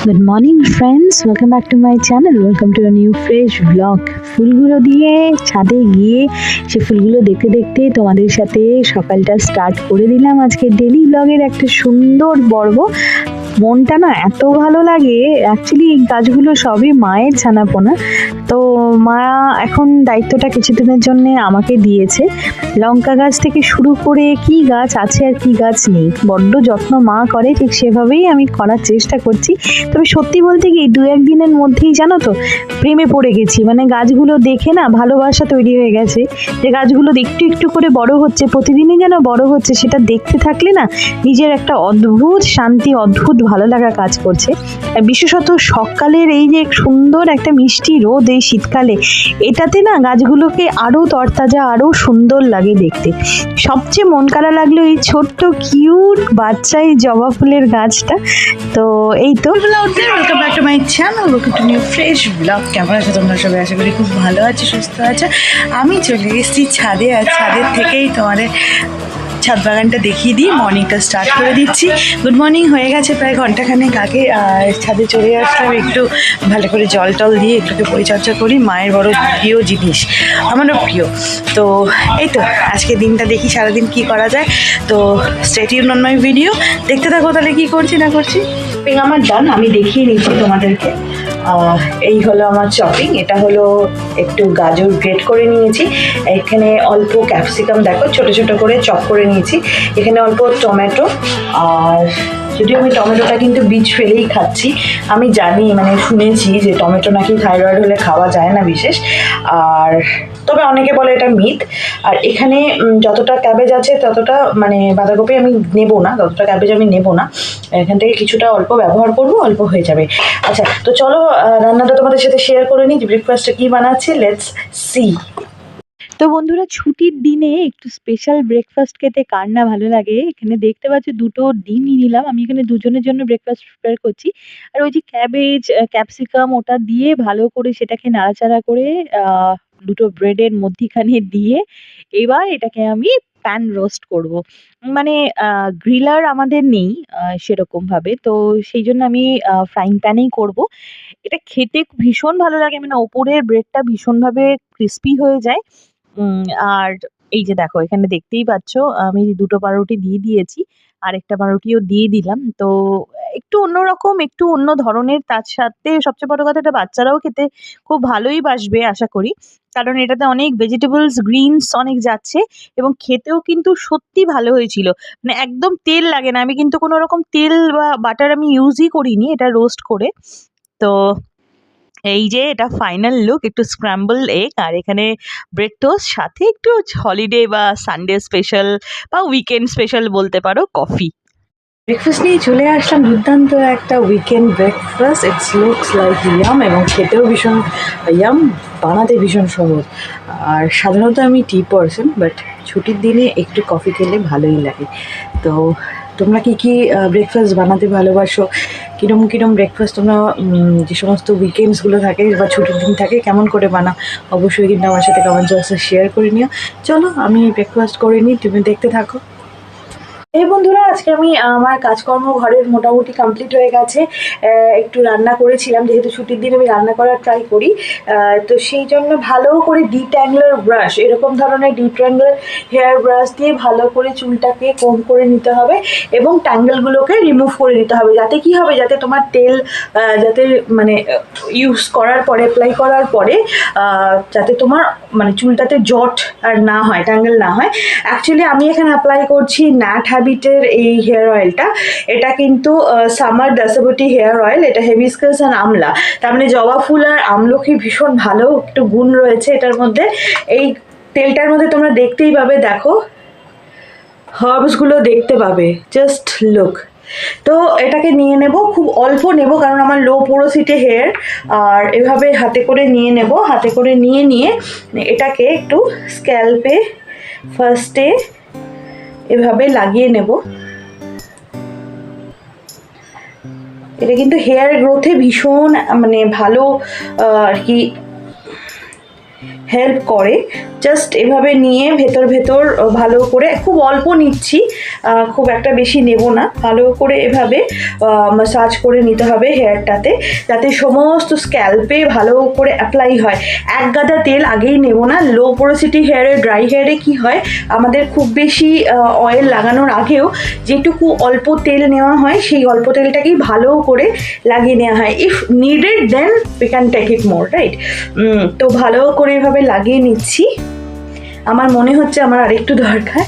Good morning friends, welcome back to my channel, welcome to a new fresh vlog. ফুলগুলো দিয়ে ছাদে গিয়ে সে ফুলগুলো দেখতে দেখতে তোমাদের সাথে সকালটা স্টার্ট করে দিলাম। আজকে ডেলি ব্লগের একটা সুন্দর পর্ব। মনটা না এত ভালো লাগে, অ্যাকচুয়ালি এই গাছগুলো সবই মায়ের ছানাপোনা, তো মা এখন দায়িত্বটা কিছুদিনের জন্য আমাকে দিয়েছে। লঙ্কা গাছ থেকে শুরু করে কি গাছ আছে আর কি গাছ নেই, বড্ড যত্ন মা করে, ঠিক সেভাবেই আমি করার চেষ্টা করছি। তবে সত্যি বলতে কি দু একদিনের মধ্যেই জানো তো প্রেমে পড়ে গেছি, মানে গাছগুলো দেখে না ভালোবাসা তৈরি হয়ে গেছে, যে গাছগুলো একটু একটু করে বড় হচ্ছে, প্রতিদিনই যেন বড় হচ্ছে, সেটা দেখতে থাকলে না নিজের একটা অদ্ভুত শান্তি, অদ্ভুত ভালো লাগা কাজ করছে। বিশেষত সকালের এই যে সুন্দর একটা মিষ্টি রোদ এই শীতকালে, এটাতে না গাছগুলোকে আরো তরতাজা, আরো সুন্দর লাগে দেখতে। সবচেয়ে মন কাড়া লাগলো এই ছোট্ট কিউট বাচ্চা এই জবা ফুলের গাছটা। তো এই তো welcome back to my channel, welcome to new fresh blog. কেমন আছো তোমরা সবাই? আশা করি খুব ভালো আছে, সুস্থ আছে। আমি চলে এসেছি ছাদে, আর ছাদের থেকেই তোমাদের ছাদ বাগানটা দেখিয়ে দিই। মর্নিংটা স্টার্ট করে দিচ্ছি। গুড মর্নিং হয়ে গেছে প্রায় ঘন্টাখানেক আগে, আর ছাদে চলে আসলাম একটু ভালো করে জল টল দিয়ে একটুকে পরিচর্যা করি। মায়ের বড় প্রিয় জিনিস, আমারও প্রিয়। তো এই তো আজকে দিনটা দেখি সারাদিন কি করা যায়। তো stay tune on my video, দেখতে থাকো তাহলে কি করছি না করছি। আমার ডান, আমি দেখিয়ে নিচ্ছি তোমাদেরকে। এই হলো আমার চপিং। এটা হলো একটু গাজর গ্রেট করে নিয়েছি, এখানে অল্প ক্যাপসিকাম দেখো ছোট ছোট করে চপ করে নিয়েছি, এখানে অল্প টমেটো। আর যদিও আমি টমেটোটা কিন্তু বীজ ফেলেই খাচ্ছি, আমি জানি মানে শুনেছি যে টমেটো নাকি থাইরয়েড হলে খাওয়া যায় না বিশেষ, আর তবে অনেকে বলে এটা মিথ। আর এখানে যতটা ক্যাবেজ আছে ততটা মানে বাঁধাকপি আমি নেব না, ততটা ক্যাবেজ আমি নেব না, এখান থেকে কিছুটা অল্প ব্যবহার করবো, অল্প হয়ে যাবে। আচ্ছা, তো চলো রান্নাটা তোমাদের সাথে শেয়ার করে নিই, ব্রেকফাস্টে কী বানাচ্ছি, লেটস সি। তো বন্ধুরা, ছুটির দিনে একটু স্পেশাল ব্রেকফাস্ট খেতে কার না ভালো লাগে। এখানে দেখতে পাচ্ছি দুটো ডিম নিয়ে নিলাম, আমি এখানে দুজনের জন্য ব্রেকফাস্ট প্রিপেয়ার করছি। আর ওই যে ক্যাবেজ, ক্যাপসিকাম ওটা দিয়ে ভালো করে সেটাকে নাড়াচাড়া করে দুটো ব্রেডের মধ্যিখানে দিয়ে এবার এটাকে আমি প্যান রোস্ট করব। মানে গ্রিলার আমাদের নেই সেরকম ভাবে, তো সেই জন্য আমি ফ্রাইং প্যানেই করব। এটা খেতে ভীষণ ভালো লাগে, মানে ওপরের ব্রেডটা ভীষণভাবে ক্রিস্পি হয়ে যায়। উম আর এই যে দেখো এখানে দেখতেই পাচ্ছ আমি দুটো পাউরুটি দিয়ে দিয়েছি। আরেকটা পাউরুটিও দিয়ে দিলাম। তো একটু অন্যরকম, একটু অন্য ধরনের, তার সাথে সবচেয়ে বড় কথা এটা বাচ্চারাও খেতে খুব ভালোই বাসবে আশা করি। কারণ এটাতে অনেক ভেজিটেবলস, গ্রিনস অনেক যাচ্ছে এবং খেতেও কিন্তু সত্যি ভালো হয়েছিল। মানে একদম তেল লাগে না। আমি কিন্তু কোনো রকম তেল বা বাটার আমি ইউজই করিনি এটা রোস্ট করে। তো এই যে এটা ফাইনাল লুক, একটু স্ক্র্যাম্বল এগ আর এখানে ব্রেড টোস্ট, সাথে একটু হলিডে বা সানডে স্পেশাল বা উইকেন্ড স্পেশাল বলতে পারো কফি। ব্রেকফাস্ট নিয়ে চলে আসলাম, দুর্দান্ত একটা weekend breakfast. It's looks like yum, এবং খেতেও ভীষণ ইয়াম, বানাতে ভীষণ সহজ। আর সাধারণত আমি টি পারসন, বাট ছুটির দিনে একটু কফি খেলে ভালোই লাগে। তো তোমরা কি কি ব্রেকফাস্ট বানাতে ভালোবাসো, কীরকম কীরকম ব্রেকফাস্ট তোমরা যে সমস্ত উইকেন্ডসগুলো থাকে বা ছুটির দিন থাকে কেমন করে বানাও, অবশ্যই কিন্তু আমার সাথে কমেন্ট বক্সে শেয়ার করে নিও। চলো আমি ব্রেকফাস্ট করে নিই, তুমি দেখতে থাকো। এই বন্ধুরা, আজকে আমি আমার কাজকর্ম ঘরের মোটামুটি কমপ্লিট হয়ে গেছে। একটু রান্না করেছিলাম, যেহেতু ছুটির দিন আমি রান্না করার ট্রাই করি, তো সেই জন্য ভালো করে ডিট্যাঙ্গলার ব্রাশ, এরকম ধরনের ডিট্যাঙ্গলার হেয়ার ব্রাশ দিয়ে ভালো করে চুলটাকে কোম করে নিতে হবে এবং ট্যাঙ্গেলগুলোকে রিমুভ করে নিতে হবে। যাতে কি হবে, যাতে তোমার তেল যাতে মানে ইউজ করার পরে, অ্যাপ্লাই করার পরে যাতে তোমার মানে চুলটাতে জট আর না হয়, ট্যাঙ্গেল না হয়। অ্যাকচুয়ালি আমি এখানে অ্যাপ্লাই করছি ন্যাট হ্যাবিটের এই হেয়ার অয়েলটা। এটা কিন্তু সামার দাসাবটি হেয়ার অয়েল, এটা হেবিস্কাস আর আমলা, তার মানে জবা ফুল আর আমলকি ভীষণ ভালো একটু গুণ রয়েছে এটার মধ্যে। এই তেলটার মধ্যে তোমরা দেখতেই পাবে, দেখো হার্বসগুলো দেখতে পাবে, জাস্ট লুক। তো এটাকে নিয়ে নেব, খুব অল্প নেব কারণ আমার লো পোরোসিটি হেয়ার। আর এভাবে হাতে করে নিয়ে নেব, হাতে করে নিয়ে এটাকে একটু স্ক্যাল্পে ফার্স্টে এভাবে লাগিয়ে নেব। এটা কিন্তু হেয়ার গ্রোথে ভীষণ মানে ভালো আর কি হেল্প করে। জাস্ট এভাবে নিয়ে ভেতর ভেতর ভালো করে, খুব অল্প নিচ্ছি, খুব একটা বেশি নেব না, ভালো করে এভাবে মাসাজ করে নিতে হবে হেয়ারটাতে, যাতে সমস্ত স্ক্যাল্পে ভালো করে অ্যাপ্লাই হয়। এক গাদা তেল আগেই নেব না। লো পোরোসিটি হেয়ারে, ড্রাই হেয়ারে কি হয়, আমাদের খুব বেশি অয়েল লাগানোর আগেও যেটুকু অল্প তেল নেওয়া হয়, সেই অল্প তেলটাকেই ভালো করে লাগিয়ে নেওয়া হয়। If needed then we can take it more, right? তো ভালো করে এভাবে লাগিয়ে নিচ্ছি। আমার মনে হচ্ছে আমার আরেকটু দরকার।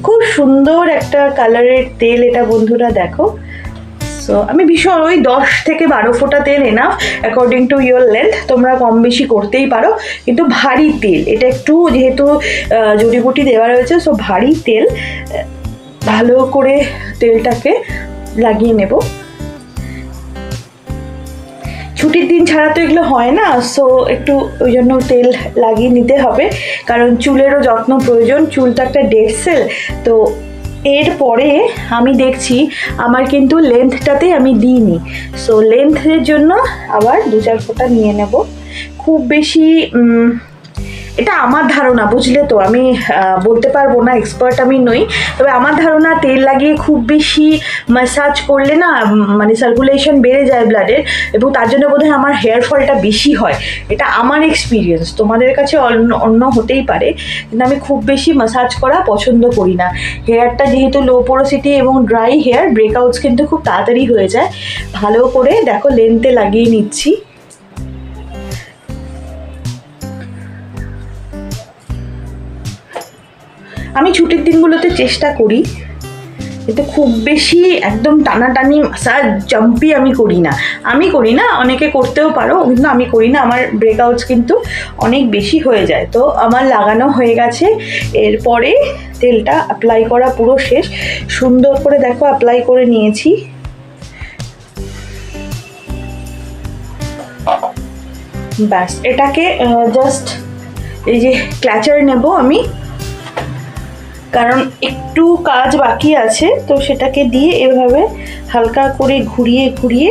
খুব সুন্দর একটা কালারের তেল এটা বন্ধুরা, দেখো। সো আমি ভীষণ, ওই 10 থেকে 12 ফোঁটা তেল enough according to your length. তোমরা কম বেশি করতেই পারো, কিন্তু ভারী তেল এটা, একটু যেহেতু জড়িবুটি দেওয়া রয়েছে, সো ভারী তেল। ভালো করে তেলটাকে লাগিয়ে নেব। ছুটির দিন ছাড়া তো এগুলো হয় না, সো একটু ওই জন্য তেল লাগিয়ে নিতে হবে, কারণ চুলেরও যত্ন প্রয়োজন। চুল তো একটা ডেড সেল। তো এরপরে আমি দেখছি আমার কিন্তু লেন্থটাতে আমি দিইনি, সো লেন্থের জন্য আবার 2-4 ফোঁটা নিয়ে নেব। খুব বেশি এটা আমার ধারণা, বুঝলে তো, আমি বলতে পারবো না, এক্সপার্ট আমি নই, তবে আমার ধারণা তেল লাগিয়ে খুব বেশি ম্যাসাজ করলে না, মানে সার্কুলেশন বেড়ে যায় ব্লাডের, এবং তার জন্য বোধহয় আমার হেয়ার ফলটা বেশি হয়। এটা আমার এক্সপিরিয়েন্স, তোমাদের কাছে অন্য হতেই পারে, কিন্তু আমি খুব বেশি ম্যাসাজ করা পছন্দ করি না। হেয়ারটা যেহেতু লো পোরোসিটি এবং ড্রাই হেয়ার, ব্রেকআউটস কিন্তু খুব তাড়াতাড়ি হয়ে যায়। ভালো করে দেখো লেন্থে লাগিয়ে নিচ্ছি। আমি ছুটির দিনগুলোতে চেষ্টা করি, কিন্তু খুব বেশি একদম টানাটানি মাসাজ জাম্পি আমি করি না। অনেকে করতেও পারো, কিন্তু আমি করি না। আমার ব্রেকআউটস কিন্তু অনেক বেশি হয়ে যায়। তো আমার লাগানো হয়ে গেছে। এরপরে তেলটা অ্যাপ্লাই করা পুরো শেষ। সুন্দর করে দেখো অ্যাপ্লাই করে নিয়েছি। ব্যাস, এটাকে জাস্ট এই যে ক্ল্যাচার নেব আমি, কারণ একটু কাজ বাকি আছে, তো সেটাকে দিয়ে এভাবে হালকা করে ঘুরিয়ে ঘুরিয়ে,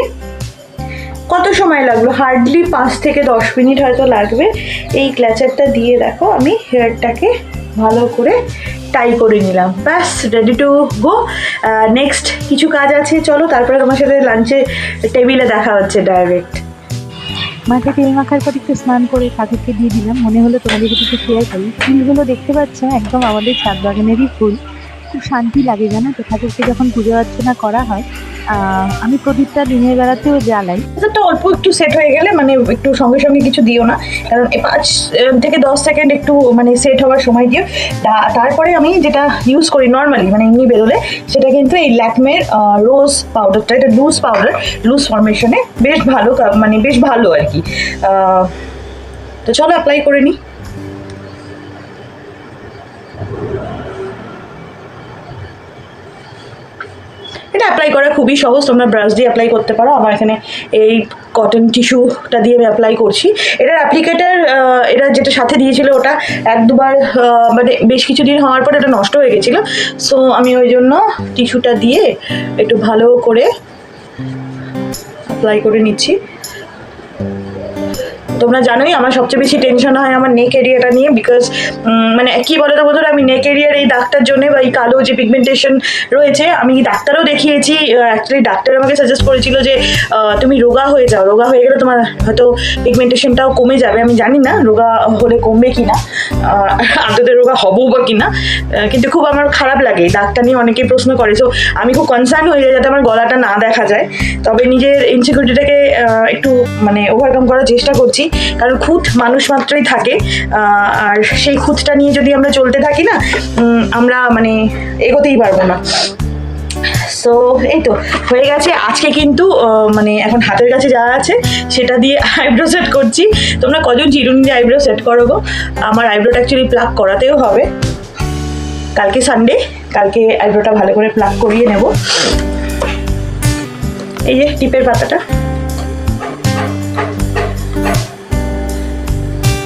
কত সময় লাগলো, হার্ডলি 5 থেকে 10 মিনিট হয়তো লাগবে। এই ক্ল্যাচারটা দিয়ে দেখো আমি হেয়ারটাকে ভালো করে টাই করে নিলাম। ব্যাস, রেডি টু গো। নেক্সট কিছু কাজ আছে, চলো, তারপরে তোমার সাথে লাঞ্চে টেবিলে দেখা হচ্ছে ডাইরেক্ট। মাথায় তেল মাখার পর একটু স্নান করে ঠাকুরকে দিয়ে দিলাম। মনে হলো তোমাদের সাথে একটু শেয়ার করি। ফুলগুলো দেখতে পাচ্ছ, একদম আমাদের ছাদ বাগানেরই ফুল। খুব শান্তি লাগে জানো তো, ঠাকুরকে যখন পুজো অর্চনা করা হয়। আমি প্রদীপটা দিনের বেলাতেও জ্বালাই। তো অল্প একটু সেট হয়ে গেলে, মানে একটু সঙ্গে সঙ্গে কিছু দিও না, কারণ 5 থেকে 10 সেকেন্ড একটু মানে সেট হওয়ার সময় দিও। তারপরে আমি যেটা ইউজ করি নর্মালি, মানে এমনি বেরোলে, সেটা কিন্তু এই ল্যাকমের রোজ পাউডারটা। এটা লুজ পাউডার, লুজ ফরমেশনে, বেশ ভালো, মানে বেশ ভালো আর কি। তো চলো অ্যাপ্লাই করে নিই। এটা অ্যাপ্লাই করা খুবই সহজ, তোমরা ব্রাশ দিয়ে অ্যাপ্লাই করতে পারো। আমার এখানে এই কটন টিস্যুটা দিয়ে আমি অ্যাপ্লাই করছি। এটার অ্যাপ্লিকেটার, এটা যেটা সাথে দিয়েছিল, ওটা 1-2 বার মানে বেশ কিছুদিন হওয়ার পর এটা নষ্ট হয়ে গেছিলো, সো আমি ওই জন্য টিস্যুটা দিয়ে একটু ভালো করে অ্যাপ্লাই করে নিচ্ছি। তোমরা জানোই আমার সবচেয়ে বেশি টেনশন হয় আমার নেক এরিয়াটা নিয়ে, বিকজ মানে কি বলে তো বন্ধুরা, আমি নেক এরিয়ার এই দাগটার জন্য, বা এই কালো যে পিগমেন্টেশন রয়েছে, আমি ডাক্তারও দেখিয়েছি। অ্যাকচুয়ালি ডাক্তার আমাকে সাজেস্ট করেছিল যে তুমি রোগা হয়ে যাও, রোগা হয়ে গেলে তোমার হয়তো পিগমেন্টেশনটাও কমে যাবে। আমি জানি না রোগা হলে কমবে কি না, আদতে রোগা হবও বা কি না, কিন্তু খুব আমার খারাপ লাগে। ডাক্তার নিয়ে অনেকেই প্রশ্ন করে, সো আমি খুব কনসার্ন হয়ে যাই যাতে আমার গলাটা না দেখা যায়। তবে নিজের ইনসিকিউরিটিটাকে একটু মানে ওভারকাম করার চেষ্টা করছি, কারণ খুঁত মানুষ মাত্রই থাকে, আর সেই খুঁতটা নিয়ে যদি আমরা চলতে থাকি না, আমরা মানে এগোতেই পারবো না। সো এই তো হয়ে গেছে। আজকে কিন্তু মানে এখন হাতের কাছে যা আছে সেটা দিয়ে আইব্রো সেট করছি। তোমরা কজন চিরুনি দিয়ে আইব্রো সেট করো গো? আমার আইব্রোটা অ্যাকচুয়ালি প্লাক করাতেও হবে। কালকে সানডে, কালকে আইব্রোটা ভালো করে প্লাক করিয়ে নেব। এই যে টিপের পাতাটা,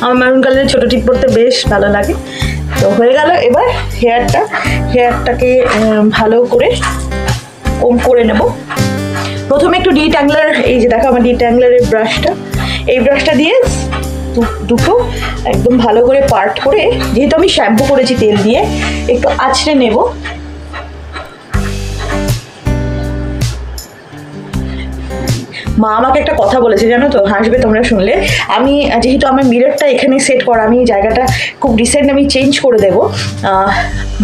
আমার মেরুন কালারের ছোটো টিপ পরতে বেশ ভালো লাগে। তো হয়ে গেল। এবার হেয়ারটাকে ভালো করে কম করে নেব। প্রথমে একটু ডিট্যাংলার, এই যে দেখো আমার ডিট্যাংলারের ব্রাশটা, এই ব্রাশটা দিয়ে দুটো একদম ভালো করে পার্ট করে, যেহেতু আমি শ্যাম্পু করেছি তেল দিয়ে, একটু আঁচড়ে নেব। মা আমাকে একটা কথা বলেছে জানো তো, হাসবে তোমরা শুনলে। আমি যেহেতু আমার মিররটা এখানে সেট করা, আমি এই জায়গাটা খুব রিসেন্ট আমি চেঞ্জ করে দেবো।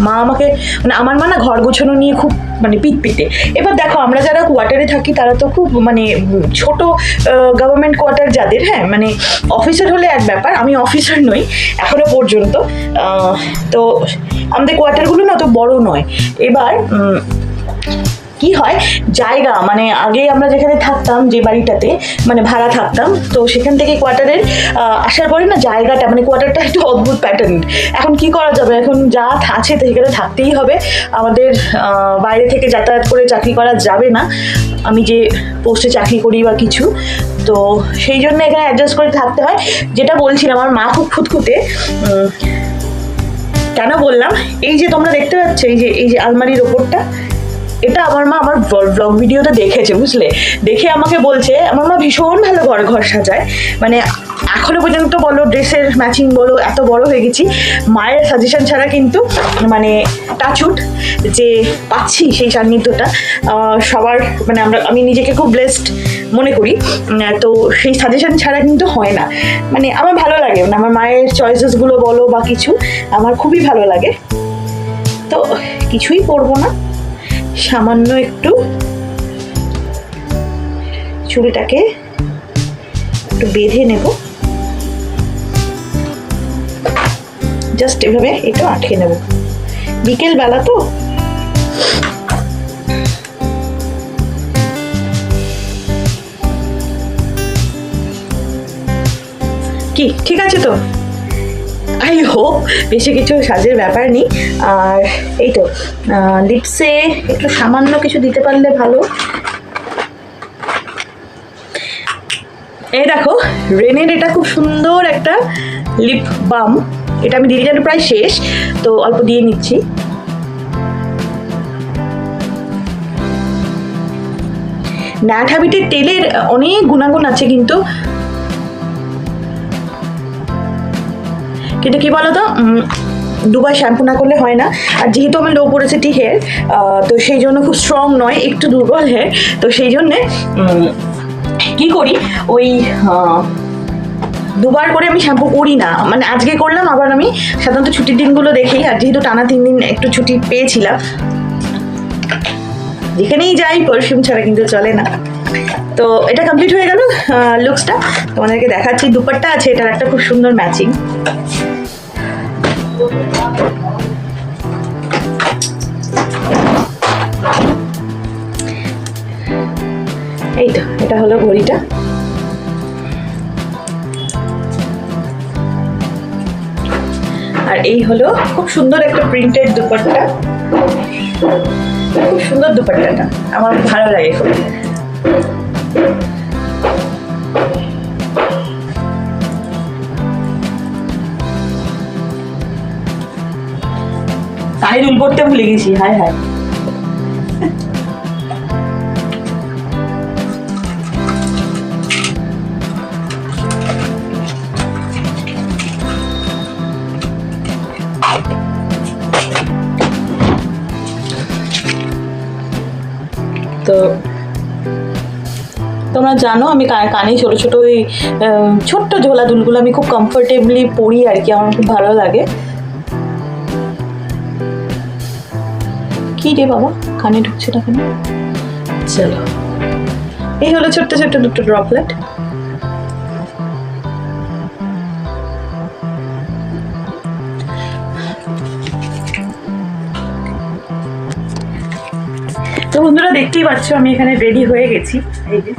মা আমাকে মানে আমার মা না ঘর গোছানো নিয়ে খুব মানে পিটপিটে। এবার দেখো আমরা যারা কোয়ার্টারে থাকি তারা তো খুব মানে ছোট গভর্নমেন্ট কোয়ার্টার যাদের, হ্যাঁ মানে অফিসার হলে এক ব্যাপার, আমি অফিসার নই এখনো পর্যন্ত। তো আমাদের কোয়ার্টারগুলো না তো বড় নয়। এবার কি হয়, জায়গা মানে আগে আমরা যেখানে থাকতাম, যে বাড়িটাতে মানে ভাড়া থাকতাম, তো সেখান থেকে কোয়ার্টারের আসার পরে না জায়গাটা মানে কোয়ার্টারটা একটু অদ্ভুত প্যাটার্ন। এখন কি করা যাবে, এখন যা আছে তো সেখানে থাকতেই হবে। আমাদের বাইরে থেকে যাতায়াত করে চাকরি করা যাবে না, আমি যে পোস্টে চাকরি করি বা কিছু, তো সেই জন্য এখানে অ্যাডজাস্ট করে থাকতে হয়। যেটা বলছিলাম, আমার মা খুব খুঁতখুঁতে। কেন বললাম, এই যে তোমরা দেখতে পাচ্ছ এই যে আলমারির ওপরটা, এটা আমার মা আমার ব্লগ ভিডিওটা দেখেছে, বুঝলে, দেখে আমাকে বলছে আমার মা ভীষণ ভালো ঘর সাজায়। মানে এখনো পর্যন্ত বলো, ড্রেসের ম্যাচিং বলো, এত বড় হয়ে গেছি, মায়ের সাজেশন ছাড়া কিন্তু মানে টাচউড যে পাচ্ছি সেই সান্নিধ্যটা সবার, মানে আমি নিজেকে খুব ব্লেসড মনে করি। তো সেই সাজেশন ছাড়া কিন্তু হয় না। মানে আমার ভালো লাগে, মানে আমার মায়ের চয়েসেসগুলো বলো বা কিছু, আমার খুবই ভালো লাগে। তো কিছুই করবো না, সামান্য একটু চুলটাকে একটু বেঁধে নেব, জাস্ট এভাবে একটু আটকে নেব, বিকেল বেলা তো। কি ঠিক আছে তো? আই হোপ বেশি কিছু সাজের ব্যাপার নেই। আর এই তো লিপসে একটু সামান্য কিছু দিতে পারলে ভালো। এই দেখো রেনের এটা খুব সুন্দর একটা লিপ বাম, এটা আমি দিদি জানি প্রায় শেষ, তো অল্প দিয়ে নিচ্ছি। ন্যাট হ্যাবিটের তেলের অনেক গুণাগুণ আছে, কিন্তু কি বলতো, দুবার শ্যাম্পু না করলে হয় না। আর যেহেতু আমার লো পোরোসিটি হেয়ার, তো সেই জন্য খুব স্ট্রং নয়, একটু দুর্বল হেয়ার, তো সেই জন্যে কি করি, ওই দুবার করে আমি শ্যাম্পু করি না। মানে আজকে করলাম, আবার আমি সাধারণত ছুটির দিনগুলো দেখি, আর যেহেতু টানা 3 দিন একটু ছুটি পেয়েছিলাম, যেখানেই যাই পারফিউম ছাড়া কিন্তু চলে না। তো এটা কমপ্লিট হয়ে গেল লুকসটা, তোমাদেরকে দেখাচ্ছি। দুপাট্টা আছে, এটার একটা খুব সুন্দর ম্যাচিং। এই তো এটা হলো ঘড়িটা। আর এই হলো খুব সুন্দর একটা প্রিন্টেড দুপাট্টা, খুব সুন্দর দুপাট্টাটা, আমার ভালো লাগে খুব। কানে দুল পড়তে ভুলে গেছি, হায় হায়। তো তোমরা জানো আমি কানে ছোটো ছোটো ওই ছোট্ট ঝোলা দুলগুলো আমি খুব কমফোর্টেবলি পরি আর কি, আমার খুব ভালো লাগে। কি রে বাবা, কানে ঢুকছে না কেন? চলো, এই হলো ছোট্ট ছোট্ট দুটো ড্রপলেট। তো বন্ধুরা দেখতেই পাচ্ছ আমি এখানে রেডি হয়ে গেছি, এই যে।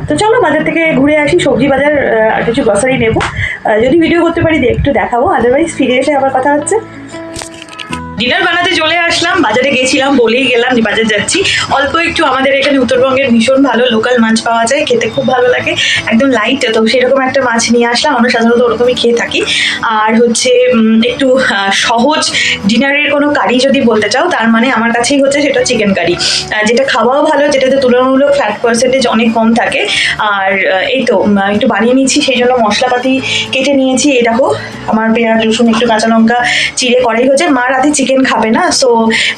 তো চলো বাজার থেকে ঘুরে আসি, সবজি বাজার আর কিছু গ্রসারি নেবো, যদি ভিডিও করতে পারি একটু দেখাবো, আদারওয়াইজ ফিরে এসে আবার কথা হচ্ছে। ডিনার বানাতে চলে আসলাম, বাজারে গেছিলাম, বলেই গেলাম যে বাজার যাচ্ছি। অল্প একটু আমাদের এখানে উত্তরবঙ্গের ভীষণ ভালো লোকাল মাছ পাওয়া যায়, খেতে খুব ভালো লাগে, একদম লাইট, তো সেরকম একটা মাছ নিয়ে আসলাম। আমরা সাধারণত ওরকমই খেয়ে থাকি। আর হচ্ছে একটু সহজ ডিনারের কোনো কারি যদি বলতে চাও, তার মানে আমার কাছেই হচ্ছে সেটা চিকেন কারি, যেটা খাওয়াও ভালো, যেটাতে তুলনামূলক ফ্যাট পার্সেন্টেজ অনেক কম থাকে। আর এই তো একটু বানিয়ে নিচ্ছি, সেই জন্য মশলাপাতি কেটে নিয়েছি। এই দেখো আমার পেঁয়াজ রসুন একটু কাঁচা লঙ্কা চিড়ে করাই হচ্ছে। মা রাতে চিকেন খাবে না, সো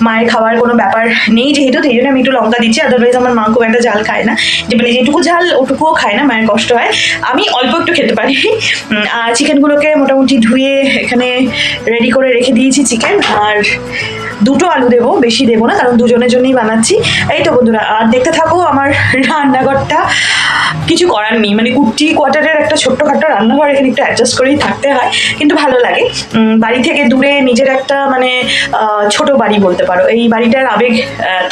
মায়ের খাওয়ার কোনো ব্যাপার নেই যেহেতু, সেই জন্য আমি একটু লঙ্কা দিচ্ছি। আদারওয়াইজ আমার মা খুব একটা ঝাল খায় না, যে মানে যেটুকু ঝাল ওটুকুও খায় না, মায়ের কষ্ট হয়। আমি অল্প একটু খেতে পারি। আর চিকেনগুলোকে মোটামুটি ধুয়ে এখানে রেডি করে রেখে দিয়েছি চিকেন। আর দুটো আলু দেবো, বেশি দেবো না, কারণ দুজনের জন্যই বানাচ্ছি। এই তো বন্ধুরা, আর দেখতে থাকো আমার রান্নাঘরটা। কিছু করার নেই, মানে কুর্তি কোয়ার্টারের একটা ছোট্টখাটো রান্নাঘর, এখানে একটু অ্যাডজাস্ট করেই থাকতে হয়, কিন্তু ভালো লাগে। বাড়ি থেকে দূরে নিজের একটা মানে ছোট বাড়ি বলতে পারো, এই বাড়িটার আবেগ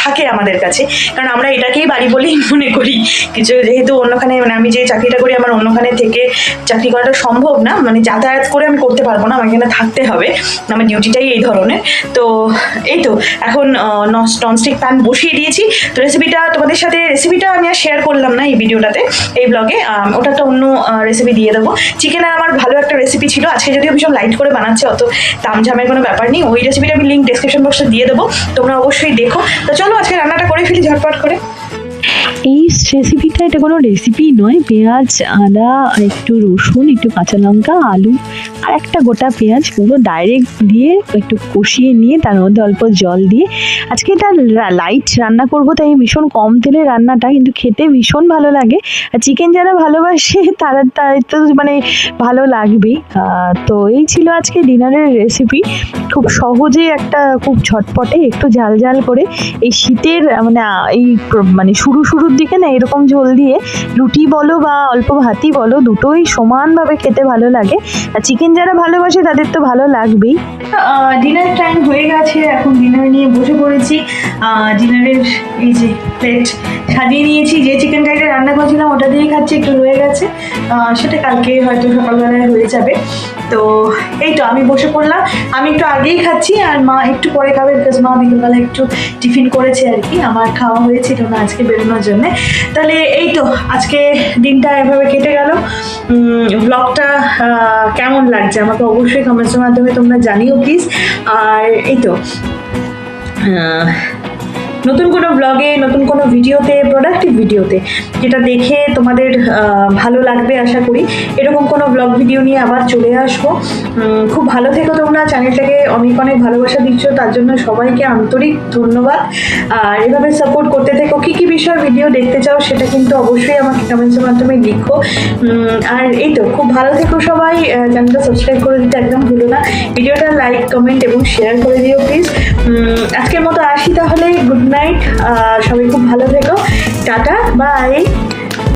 থাকে আমাদের কাছে, কারণ আমরা এটাকেই বাড়ি বলেই মনে করি। কিছু যেহেতু অন্যখানে, মানে আমি যে চাকরিটা করি আমার অন্যখানে থেকে চাকরি করাটা সম্ভব না, মানে যাতায়াত করে আমি করতে পারবো না, আমার এখানে থাকতে হবে, আমার ডিউটিটাই এই ধরনের। তো এই তো এখন ননস্টিক প্যান বসিয়ে দিয়েছি। তো রেসিপিটা তোমাদের সাথে, রেসিপিটা আমি আর শেয়ার করলাম না এই ভিডিওটাতে, এই ব্লগে, ওটা একটা অন্য রেসিপি দিয়ে দেবো। চিকেনের আমার ভালো একটা রেসিপি ছিল, আজকে যদিও ভীষণ লাইট করে বানাচ্ছে, অত তামঝামের কোনো ব্যাপার নেই। ওই রেসিপিটা আমি লিঙ্ক ডেসক্রিপশন বক্সে দিয়ে দেবো, তোমরা অবশ্যই দেখো। তো চলো আজকে রান্নাটা করে ফেলি ঝটপট করে। এই রেসিপিটা, এটা কোনো রেসিপি নয়। পেঁয়াজ, আদা, একটু রসুন, একটু কাঁচা লঙ্কা, আলু আর একটা গোটা পেঁয়াজ পুরো ডাইরেক্ট দিয়ে একটু কষিয়ে নিয়ে তার মধ্যে অল্প জল দিয়ে আজকে এটা লাইট রান্না করব, তাই ভীষণ কম তেলে রান্নাটা, কিন্তু খেতে ভীষণ ভালো লাগে। আর চিকেন যারা ভালোবাসে তারা তো মানে ভালো লাগবেই। তো এই ছিল আজকে ডিনারের রেসিপি, খুব সহজে একটা, খুব ঝটপটে, একটু ঝাল ঝাল করে। এই শীতের মানে এই মানে শুরুর দিকে না এরকম ঝোল দিয়ে রুটি বলো বা অল্প ভাতই বলো, দুটোই সমানভাবে খেতে ভালো লাগে। আর চিকেন যারা ভালোবাসে তাদের তো ভালো লাগবেই। ডিনার টাইম হয়ে গেছে, এখন ডিনার নিয়ে বসে পড়েছি। ডিনারের এই যে প্লেট সাজিয়ে নিয়েছি, যে চিকেন কারিটা রান্না করেছিলাম ওটা দিয়েই খাচ্ছি, একটু রয়ে গেছে, সেটা কালকে হয়তো সকালবেলায় হয়ে যাবে। তো এই তো আমি বসে পড়লাম, আমি একটু আগেই খাচ্ছি আর মা একটু পরে খাবে, বিকজ মা বিকেলবেলা একটু টিফিন করেছে আর কি, আমার খাওয়া হয়েছিল না আজকে বেরোনোর জন্যে। তাহলে এই তো আজকে দিনটা এভাবে কেটে গেল। ব্লগটা কেমন লাগছে আমাকে অবশ্যই কমেন্টসের মাধ্যমে তোমরা জানিও প্লিজ। আর এই তো নতুন কোনো ব্লগে, নতুন কোনো ভিডিওতে, প্রোডাক্টিভ ভিডিওতে, যেটা দেখে তোমাদের ভালো লাগবে আশা করি, এরকম কোনো ব্লগ ভিডিও নিয়ে আবার চলে আসবো। খুব ভালো থেকো তোমরা, চ্যানেলটাকে অনেক অনেক ভালোবাসা দিচ্ছ, তার জন্য সবাইকে আন্তরিক ধন্যবাদ। আর এভাবে সাপোর্ট করতে থেকো। কী কী বিষয় ভিডিও দেখতে চাও সেটা কিন্তু অবশ্যই আমাকে কমেন্টসের মাধ্যমে লিখো। আর এই তো খুব ভালো থেকো সবাই, চ্যানেলটা সাবস্ক্রাইব করে দিতে একদম ভুলো না, ভিডিওটা লাইক, কমেন্ট এবং শেয়ার করে দিও প্লিজ। আজকের মতো আসি তাহলে, গুড নাইট, সবাই খুব ভালো থেকো, টাটা, বাই।